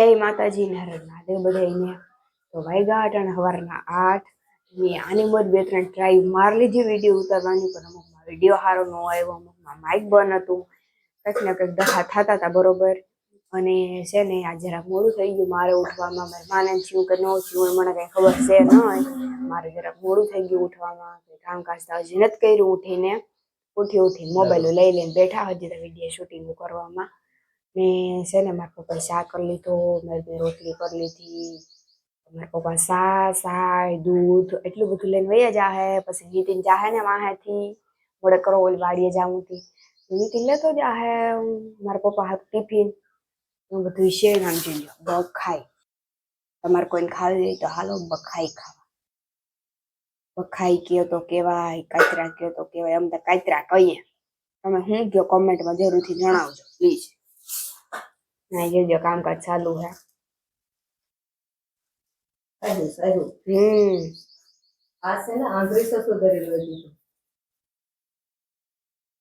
જય માતાજી ને હર મહાદેવ બધાને. તો વાગ્યા અટાણે સવારના 8 ને આની મોજ 2-3 ટ્રાય માર લીધી વિડીયો ઉતારવાની, પણ અમુકમાં વિડીયો સારો ન આવ્યો, અમુકમાં માઇક બંધ હતું, કંઈક ને કંઈક દહા થતા હતા બરોબર. અને છે ને આજે જરાક મોડું થઈ ગયું મારે ઉઠવામાં. મારે માને થયું કે ન થયું મને કંઈ ખબર છે નહીં. મારે જરાક મોડું થઈ ગયું ઉઠવામાં, કામકાજ તો હજી નથી કર્યું. ઉઠી મોબાઈલ લઈ લઈને બેઠા હજી તો વિડીયો શૂટિંગ કરવામાં. ને છે ને મારા પપ્પાએ ચા કરી લીધો, મેં રોટલી કરી લીધી. મારા પપ્પા સાય દૂધ એટલું બધું લઈને વયા જાહે. પછી નીતિન જાહે ને વાહેથી મોડે કરો ઓલી વાડીએ જાઉં હતી, નીતિન લેતો જાહે મારા પપ્પા હાથ ટિફિન બધું શેર નામ જોઈ લો. બખાઈ તમારે કોઈને ખાવી હોય તો હાલો બખાઈ ખાવા. બખાઈ કયો તો કેવાય, કાતરા કયો તો કેવાય, અમ તો કાતરા કહીએ. તમે શું કયો કોમેન્ટમાં જરૂરથી જણાવજો પ્લીઝ. ના જોજો કામકાજ ચાલુ હે. આ છે ને આંગળી સસો ધરેલું હતું.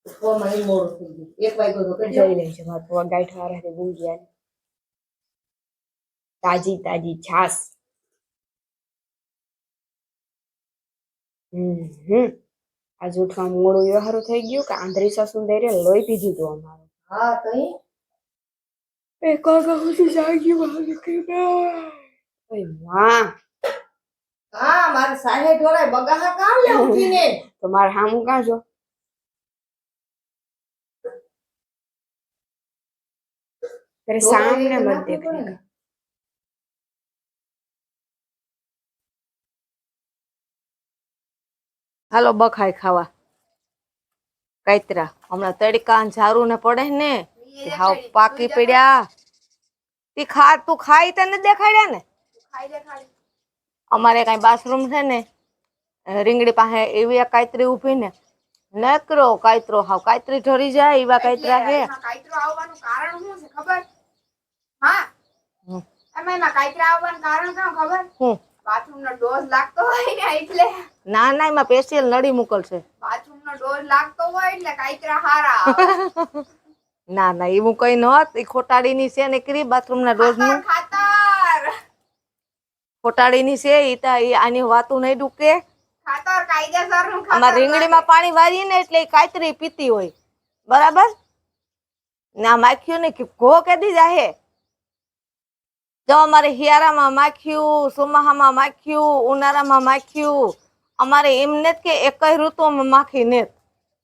ઉપવામાં એ મોડું થઈ ગયું. 1 વાગ્યો તો કેટલો જઈ રહી છે માથું ગાંઠ વાળા ગુંજ્યા. તાજી છાસ. આજ ઉઠવા મોડું વ્યવહારું થઈ ગયું કે આંધળી સાસુ દઈ લોહી પીધું હતું અમારું. હા તો એક વાગ્યા સુધી જાગી વાગે કે ઓય માં. હા મારે સાહે ઢોરાય બગાહા કામ લે ઉઠીને. તો મારે હામું કાં છો? तेरे सामने मत देखने का. હાલો બખાઈ ખાવા. કાતરા હમણાં તડકા ઝારું ને પડે ને હાવ પાકી પડ્યા. તી ખા તું ખાઈ તને દેખાડ્યા ને. અમારે કઈ બાથરૂમ છે ને રીંગણી પાસે એવી કાતરી ઉભી ને નકરો કાતરો હાવ કાતરી ઢરી જાય એવા કાતરા છે. કાતરો આવવાનું કારણ શું છે ખબર? હા એમાં કાતરા આવવાનું કારણ શું ખબર? હું બાથરૂમ નો ડોઝ લાગતો હોય ને એટલે. ના એમાં સ્પેશિયલ નળી મુકલ છે. બાથરૂમ નો ડોઝ લાગતો હોય એટલે કાતરા હારા આવે. ના એવું કઈ નહોત. એ ખોટાડી ની છે ને કરી બાથરૂમ ના ડોઝ નું ખાતર ખોટાડી ની છે. ઈ આની વાતું નહીં ડૂકે. ખાતર કાયદેસર નું ખાતર. આમાં રીંગણીમાં પાણી વારીએ ને એટલે કાતરી પીતી હોય બરાબર. ના માખ્યું ને ઘો કેદી જાહે. જો અમારે હિયારામાં માખ્યું, ચોમાહામાં માખ્યું, ઉનાળામાં માખ્યું. અમારે એમ નથી કે એક જ ઋતુમાં માખી ને.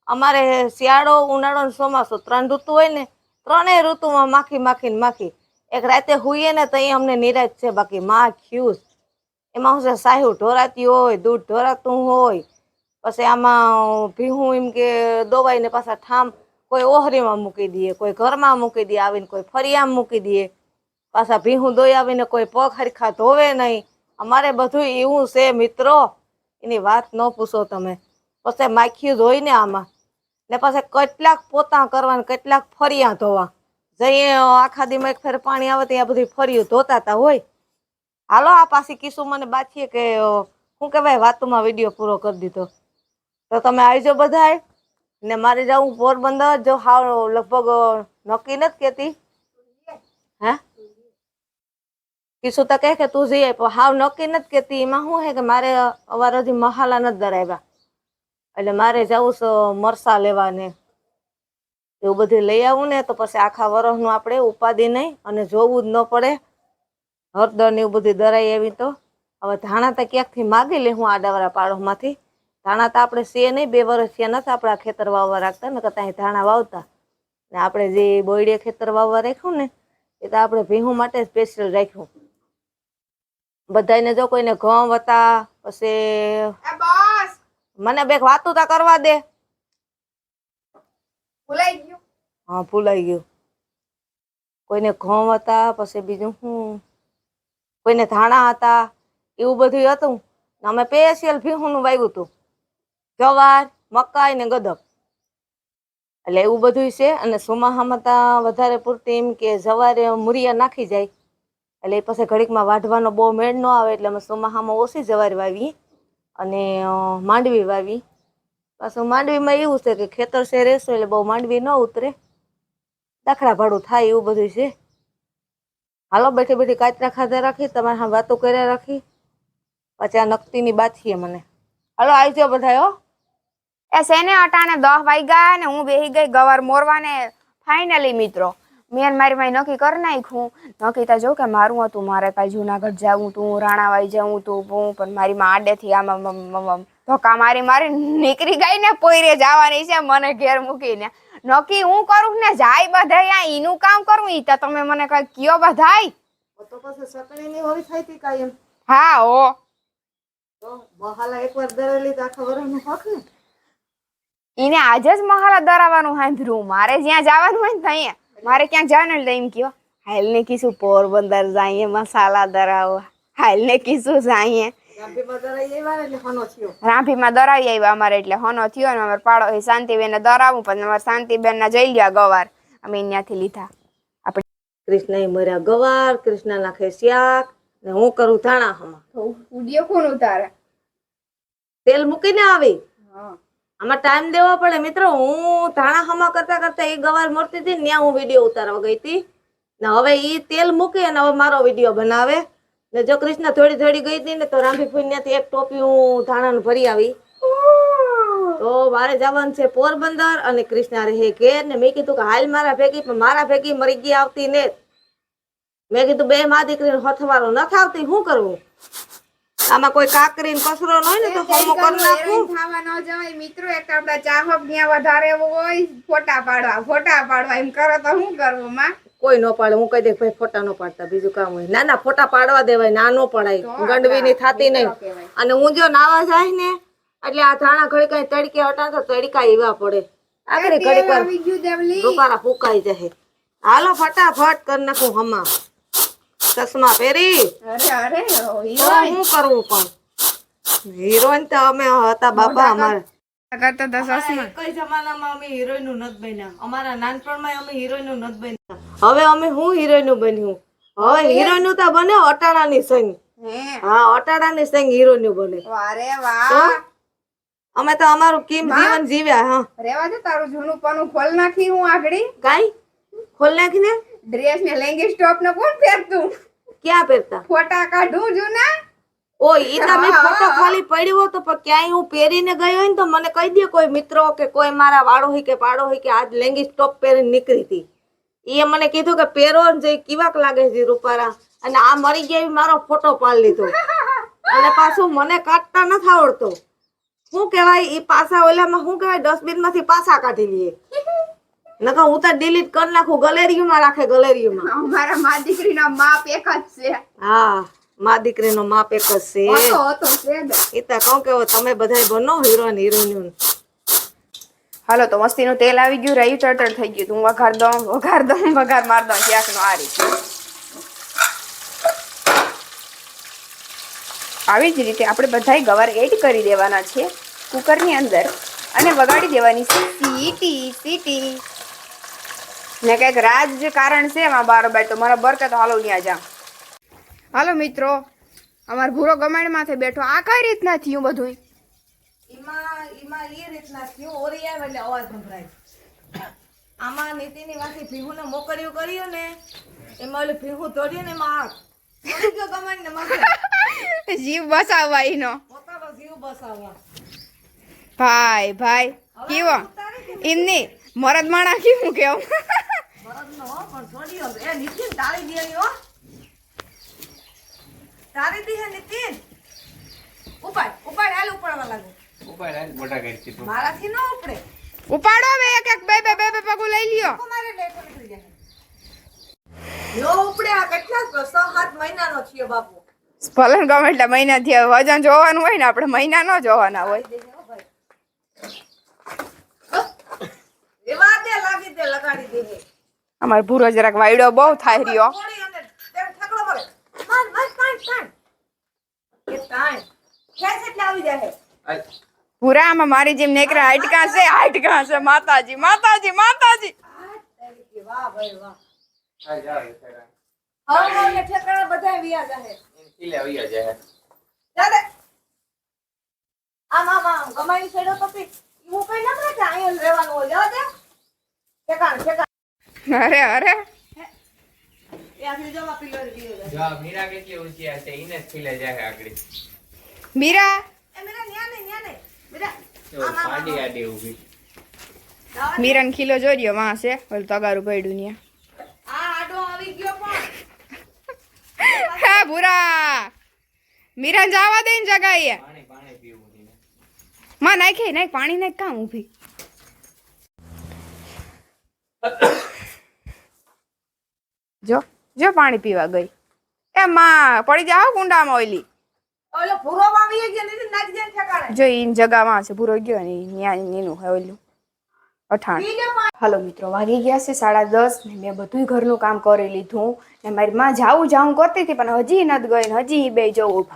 અમારે શિયાળો ઉનાળો ને ચોમાસું 3 ઋતુ હોય ને 3 ઋતુમાં માખી. એક રાતે હુઈએ ને તો અમને નિરાશ છે. બાકી માખ્યું એમાં હું છે સાહુ ઢોરાતી હોય, દૂધ ઢોરાતું હોય. પછી આમાં ભીહું એમ કે દોવાઈ ને પાછા ઠામ કોઈ ઓહરીમાં મૂકી દે, કોઈ ઘરમાં મૂકી દે, આવીને કોઈ ફરિયામાં મૂકી દે. પાછા ભીહું દોઈ આવીને કોઈ પગ હરખા ધોવે નહીં. અમારે બધું એવું છે મિત્રો, એની વાત ન પૂછો તમે. પછી માખ્યું ધોઈ ને આમાં ને પછી કેટલાક પોતા કરવા, કેટલાક ફરિયા ધોવા જઈએ. આખા દીમાં એક ફેર પાણી આવે ત્યાં બધી ફરિયું ધોતા તા હોય. હાલો આ પાછી કિસ્સુ મને બાથીએ કે શું કહેવાય વાતોમાં વિડીયો પૂરો કરી દીધો. તો તમે આવજો બધાય ને. મારે જવું પોરબંદર. જો હાવ લગભગ નક્કી નથી કેતી. હે કિસ્સુ તો કહે કે તું જઈ પણ હાવ નક્કી નથી કેતી. એમાં શું હે કે મારે અવાર હજી મહાલા નથી દરાવ્યા એટલે મારે જવું છે મરસા લેવા ને એવું બધું લઈ આવું ને તો પછી આખા વરસનું આપણે ઉપાધિ નહીં અને જોવું જ ન પડે. હળદર ને એવું બધું દરાઈ આવી તો હવે ધાણા તો ક્યાંકથી માગી લે હું આડાવાળા પાડોમાંથી. ધાણા તો આપણે છે નહીં, 2 વર્ષ થયા નથી આપણા ખેતર વાવવા રાખતા ને કતા ધાણા વાવતા ને. આપણે જે બોયડે ખેતર વાવવા રાખ્યું ને એ તો આપણે ભીહું માટે સ્પેશિયલ રાખ્યું. બધાને જો કોઈને ઘઉં હતા પછી મને બે વાતું તા કરવા દે. ભૂલાઈ ગયું. હા ભૂલાઈ ગયું. કોઈને ઘઉં હતા પછી બીજું શું કોઈને ધાણા હતા એવું બધું હતું. અમે સ્પેશિયલ ભીહુંનું વાવ્યું હતું, જવાર, મકાઈ ને ગદક. એટલે એવું બધું છે. અને ચોમાસામાં તો વધારે પૂરતી એમ કે જવારે મૂરિયા નાખી જાય એટલે પછી ઘડીકમાં વાઢવાનો બહુ મેળ ન આવે એટલે અમે ચોમાસામાં ઓછી જવાર વાવી અને માંડવી વાવી. પાછું માંડવીમાં એવું છે કે ખેતર છે રહેશું એટલે બહુ માંડવી ન ઉતરે, દાખલા ભાડું થાય એવું બધું છે. હાલો બેઠી બેઠી કાચરા ખાધા રાખી, તમારે હા વાતો કર્યા રાખી, પછી આ નકતીની બાથીએ મને. હાલો આવી જાઓ બધા હો. એ સેને અટાણે 10 વાગ્યા ને હું બેહી ગઈ ગવાર મોરવાને. ફાઇનલી મિત્રો મેં ને મારી માઈ નક્કી કરી નાખ્યું. નક્કી તો જો કે મારું હતું, મારે કાંઈ જુનાગઢ જાવું તું, રાણાવાઈ જવું તું, પણ મારી માં આડેથી આમાં ધક્કા મારી મારી નીકળી ગઈ ને પોયરે જવાની છે મને ઘેર મૂકીને. નક્કી હું કરું ને જાય બધાય ઈનું કામ કરું ઈ તો તમે મને કઈ કયો બધાય. તો પછી સકડીની હોવી થઈ હતી કાયમ. હા ઓ તો બહાલા એકવાર દરેલી તો આખા વરસનું હક ને. ઈને આજે જ મહાલા દરાવાનું હાંભળ્યું. મારે જ્યાં જવાનું હોય ને ત્યાં મારે ક્યાંક જવાનું એટલે એમ કયો હાલ ને કીશું પોરબંદર જઈએ મસાલા દરાવો, હાલ ને કીશું જઈએ રાંભીમાં દરાઈ આવ્યા ને એટલે હનો થયો. રાંભીમાં દરાવી આવ્યા અમારે એટલે હોનો થયો ને અમારે પાડો શાંતિબેન દરાવું પણ અમારે શાંતિબેન ના જઈ ગયા ગવાર અમે ત્યાંથી લીધા. કૃષ્ણ મર્યા ગવાર, કૃષ્ણ નાખે શાક ને હું કરું ધાણા હમા. વિડિયો કોણ ઉતારે? તેલ મૂકીને આવી. આમાં ટાઈમ દેવો પડે મિત્રો. હું ધાણા હમા કરતા કરતા એ ગવાર મળતી હતી ને ત્યાં હું વિડીયો ઉતારવા ગઈ હતી ને હવે ઈ તેલ મૂકી અને હવે મારો વિડીયો બનાવે ને જો કૃષ્ણ થોડી થોડી ગઈ હતી ને તો રાંભી ફૂઈ ત્યાંથી એક ટોપી હું ધાણાનું ભરી આવી. તો મારે જવાનું છે પોરબંદર અને કૃષ્ણ રહે ઘેર ને મેં કીધું કે હાલ મારા ભેગી, પણ મારા ભેગી મરી ગઈ આવતી ને. મેં કીધું બે માં દીકરીને હથવારો નથી આવતી, શું કરવું? આમાં કોઈ કાકરી કસરો ન હોય ને તો હોમો કરી નાખું. ખાવા ન જવાય મિત્રો. એક આપડા ચાહક ત્યાં વધારે હોય ફોટા પાડવા એમ કરે તો શું કરવું માં? કોઈ ન પાડે. હું કહી દે ભાઈ ફોટા ન પાડતા, બીજું કામ હોય. ના ના ફોટા પાડવા દેવાય, ના ન પડાય, ગંડવીની થાતી નહીં. અને હું જો નાવા જાય ને એટલે આ ધાણા ઘડી કઈ તડકે હટા તો તડકા એવા પડે આગળ ઘડી પર રૂપારા ફૂકાઈ જાય. હાલો ફટાફટ કરી નાખું હમા. ચશ્મા પહેરી અરે તો શું કરવું? પણ હિરોઈન તો અમે હતા બાપા. અમારે કરતા તો સસમા કઈ જમાનામાં અમે હિરોઈન નથી બન્યા. અમારા નાનપણમાં અમે હિરોઈન નથી બન્યા. હવે અમે હું હિરોઈન બન્યું. હવે હિરોઈન તો બને અટાણાની સંગ. હા અટાણાની સંગ હિરોઈન બને. વારે વાહ. અમે તો અમારું કેમ જીવન જીવ્યા. હા રેવા દે તારું જૂનું પનું ખોલ નાખી હું આગળી. કાઈ ખોલ નાખીને ડ્રેસ ને લેંગી સ્ટોપ ને કોણ પહેરતું? ક્યાં પહેરતા? ફોટા કાઢું જૂના. ઓ ઈ તમે ફોટો ખાલી પડ્યો તો પણ ક્યાંય હું પહેરીને ગઈ હોય ને તો મને કહી દે કોઈ મિત્રો કે કોઈ મારા વાળો હોય કે પાડો હોય કે આજ લેંગી સ્ટોપ પહેરીને નીકળી હતી. એ મને કીધું કે પહેરો ને જે કેવાક લાગે છે રૂપારા, અને આ મરી ગયા મારો ફોટો પાડી લીધો. અને પાછું મને કાઢતા નથી આવડતો. શું કહેવાય ઈ પાછા ઓલામાં શું કહેવાય ડસ્ટબિન માંથી પાછા કાઢી લઈએ. નકર હું તો ડિલીટ કરી નાખું, ગેલેરીમાં રાખે ગેલેરીમાં. અમારા મા દીકરીના માપ એક જ છે. હા મા દીકરીનો માપ એક જ છે. હતો છે જ. એ તો કહું કે તમે બધાય બનો હીરો ને હિરોઈન. હાલો તો મસ્તીનું તેલ આવી ગયું, રહ્યું ચડચડ થઈ ગયું. તું વઘાર માર દઉં ક્યાંકનો આ રીતે. આવી જ રીતે આપણે બધાય ગવાર એડ કરી દેવાના છે કુકરની અંદર અને વગાડી દેવાની છે સીટી. ને કંઈક રાજ જે કારણ છે એમાં બારોબાર તો મારા બરકે તો હાલો ત્યાં જા. હાલો મિત્રો અમાર ભૂરો ગમાણ માથે બેઠો. આ કઈ રીતના થયું બધું? ઈમાં એ રીતના થયું ઓરી આવે એટલે અવાજ સંભળાય. આમાં નીતિની વાથી ભીહુને મોકર્યું કર્યું ને એમાં ઓલું ભીહું તોડ્યું ને એમાં આગ પડી ગયો ગમાણ ને માથે. જીવ બસાવવા ઈનો પોતાનો જીવ બસાવવા. ભાઈ કેવો એમની મરદ માણા કેવું કેવું મરદનો હો પણ છોડ્યો. એ નીતિન તાળી દે હો. તાળી દી હે નીતિન. ઉપાડ હાલ ઉપાડવા લાગો. મારાથી ન ઉપડે. ઉપાડો હવે એક બે પગું લઈ લ્યો. મારે લેટો નીકળી જાય. નો ઉપડે. આ કેટલા 6-7 મહિનાનો થયો બાપુ. ભલે ગમે એટલા મહિના થયા વજન જોવાનું હોય ને આપણે મહિના ન જોવાના હોય. એવા દે લાગી દે લગાડી દે. અમાર ભૂરો જરાક વાયડો બહુ થાય રહ્યો. થોડી અને તેમ ઠકલો પડે. માન એ ટાઈમ ખેસ એટલે આવી જાય. ભૂરામાં મારી જેમ નેકરા હાડકા છે માતાજી. વાહ ભાઈ વાહ. હવે મને ઠેકાણા બધા વિયા જાહે. દાદા આમ ગમાઈ છેડો પછી હું કઈ ન કરે કે અહીંયા રહેવાનું હોય. જવા દે. ઠેકાણ અરે એ ત્યાંથી જો આ પિલર દીયો જાય. જો આ મીરા કેટલી હોશિયાર છે, ઈને જ ખીલે જાય આગળ. મીરા એ મેરા ન્યા નહીં. મેરા જો પાડી આડી ઊભી. મીરાન ખીલો જોર્યો માં છે ઓલ તગારું પડ્યું ન્યા. આ આડો આવી ગયો પણ. હે ભૂરા મીરાન જવા દે ને જગાઈએ પાણી પીવું છે. માં નાખે નાખ પાણી નાખ કામ ઊભી. જો જો પાણી પીવા ગઈ. એ માં પડી જાવ કુંડામાં ઓઈલી. ઓલો ભૂરો આવી ગયો ને નાખ દે ઠેકાણે. જો ઈન જગામાં છે ભૂરો ગયો ને ન્યા નીનું હે ઓઈલું અઠાણ. હાલો મિત્રો વાગી ગયા છે 10:30 ને મેં બધું ઘરનું કામ કરી લીધું ને મારી માં જાવું કરતી હતી પણ હજી નથી ગઈ ને હજી બે જવું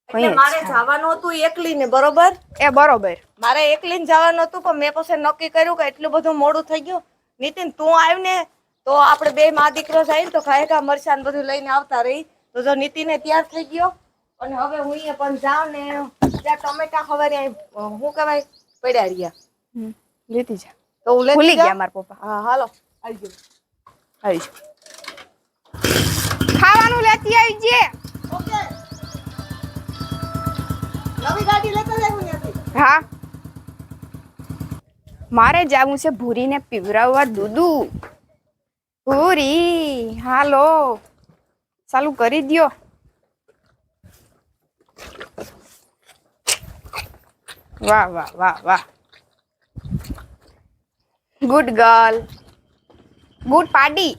એટલે મારે જવાનું હતું એકલી ને બરોબર. એ બરોબર મારે એકલી ને જવાનું હતું પણ મેં પછી નક્કી કર્યું કે એટલું બધું મોડું થઈ ગયું. નીતિન તું આવ ને તો આપણે બે મા દીકરો જાય ને તો ખાયકા મરચાં ને બધું લઈને આવતા રહી. તો જો નીતિને તૈયાર થઈ ગયો અને હવે હું અહીંયા પણ જાઉં ને ત્યાં ટમેટા ખબર શું કહેવાય પડ્યા રહ્યા. લેતી જા તો હું ભૂલી લેતી ગયા જાઉં. મારા પપ્પા. હા હાલો આવી ગયો. આવી ખાવાનું લેતી આવી જે. ઓકે નવી ગાડી લેતા જાય હું ત્યાંથી. હા મારે જાવું છે ભૂરીને પીવરાવવા દૂધું. ભૂરી હાલો ચાલુ કરી દ્યો. વાહ વાહ વાહ વાહ ગુડ ગર્લ ગુડ પાર્ટી.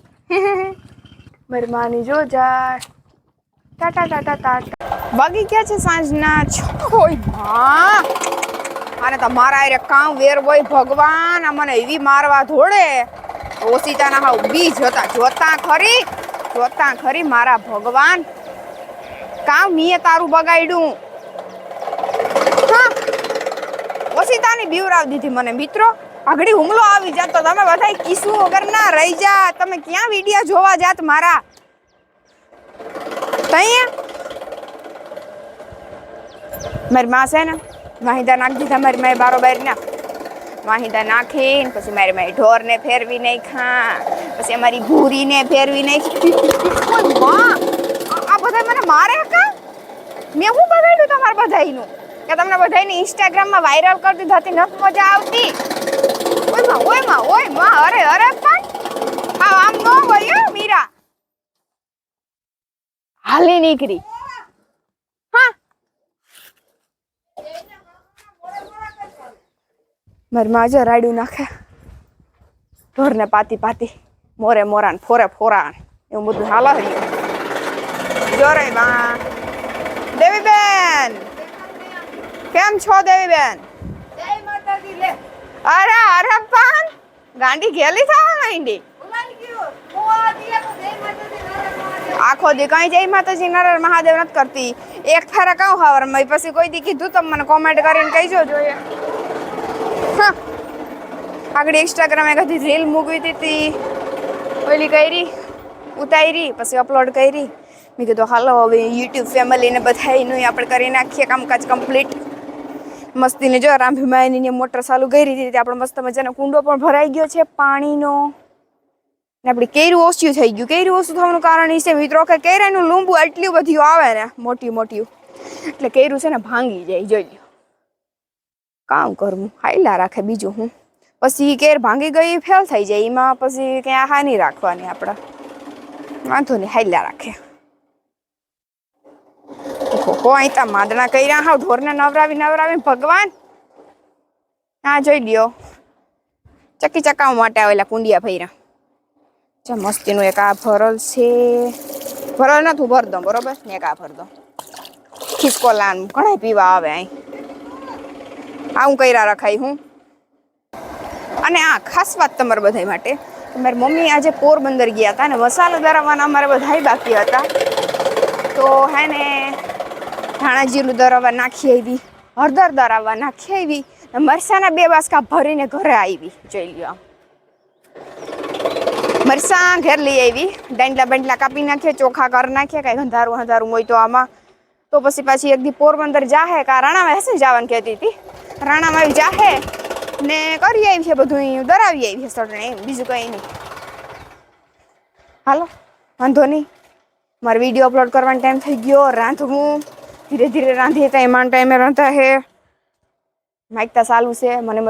મારી માની જો જા ટાટા ટાટા ટાટા વાગી ગયા છે સાંજના 6. ઓય માં આને તો મારા આરે કામ વેર હોય ભગવાન આ મને એવી મારવા ધોડે ઓસીતાના હાવ બી જોતા ખરી મારા ભગવાન કામ મીએ તારું બગાડ્યું. હા ઓસીતાની બીવરાવ દીધી મને મિત્રો. આગળી હુમલો આવી જાત તો તમે બધા કિસ્સું વગર ના રહી જા. તમે ક્યાં વિડિયા જોવા જાત મારા તઈ મારી માં છે ને વાહિદા નાખી દીધા મારી માએ બારોબાર ના વાહિદા નાખીને પછી મારી માએ ઢોરને ફેરવી નાખ્યા પછી અમારી ભૂરીને ફેરવી નાખી. આ બધા મને મારે કા મેં શું બગાડ્યું તમારા બધાયનું કે તમને બધાયને ઇન્સ્ટાગ્રામમાં વાયરલ કરી દીધા હતી નથી મજા આવતી. ઓય માં અરે પણ આમ ન હોય મીરા હાલી નીકળી. હા મારી માં જો રાડ્યું નાખે ઢોરને પાતી મોરા ને ફોરા એવું બધું હાલો જો રે માં. દેવીબેન કેમ છો દેવીબેન? જય માતાજી લે. અરે પણ ગાંડી ઘેલી થવા માંડી. ઉલાઈ ગયો. હું આ દિયા તો જય માતાજી નારાયણ. આખો દી કઈ જય માતાજી નર મહાદેવ નથી કરતી. એક ફેરા કહું હવાર મેં પછી કોઈ દી કીધું તમે મને કોમેન્ટ કરીને કહીજો જોઈએ. આગળ ઇન્સ્ટાગ્રામ એ કદી રીલ મૂકવી હતી ઓલી કરી ઉતારી પછી અપલોડ કરી. મેં કીધું હાલો હવે યુટ્યુબ ફેમિલીને બધાયનું આપણે કરી નાખીએ કામકાજ કમ્પ્લીટ. મસ્તીને જો રામભીમાની મોટર ચાલુ કરી હતી આપણે મસ્ત મજાનો કુંડો પણ ભરાઈ ગયો છે પાણીનો. ને આપણી કેરું ઓછું થઈ ગયું. કેરું ઓછું થવાનું કારણ એ છે મિત્રો કે કેરાનું લીંબુ આટલી બધી આવે ને મોટી એટલે કેરું છે ને ભાંગી જાય. જોઈ લો કામ કરવું હાઈલા રાખે બીજું હું. પછી કેર ભાંગી ગઈ ફેલ થઈ જાય એમાં પછી ક્યાં હાની રાખવાની આપણે વાંધો નહીં હાઈલા રાખે. અહીં તા માદણા કર્યા હાવ ઢોરને નવરાવી ભગવાન. હા જોઈ લ્યો ચક્કી ચકાવવા માટે આવેલા કુંડિયા ભૈરા. ચા મસ્તીનું એક આ ભરલ છે. ભરલ નતું ભર દો બરોબર ને એક આ ભર દો. ખિસકોલાન ઘણા પીવા આવે અહીં આવું કર્યા રખાય હું. અને આ ખાસ વાત તમારા બધા માટે મારી મમ્મી આજે પોરબંદર ગયા હતા ને મસાલા દરાવવાના અમારે બધા બાકી હતા. તો હે ને ધાણા જીરું દરાવવા નાખી આવી, હળદર દરાવવા નાખી આવી, મરસાના 2 બાસકા ભરીને ઘરે આવી. જોઈ લ્યો મરસાં ઘેર લઈ આવી, દાંડલા કાપી નાખીએ, ચોખા કરી નાખીએ, કાંઈ અંધારું હોય તો આમાં. તો પછી પાછી એક દી પોરબંદર જાહે કા રાણામાં હશે જવાનું કહેતી હતી. રાણામાં આવી જાહે ને કરી આવી છે બધું દરાવી આવી છે ચટણી, બીજું કંઈ નહીં. હાલો વાંધો નહીં, મારો વિડીયો અપલોડ કરવાનો ટાઈમ થઈ ગયો. રાંધવું ધીરે ધીરે રાંધીએ તો એમાં ટાઈમે રાંધતા હે. માઇક તો ચાલુ છે મને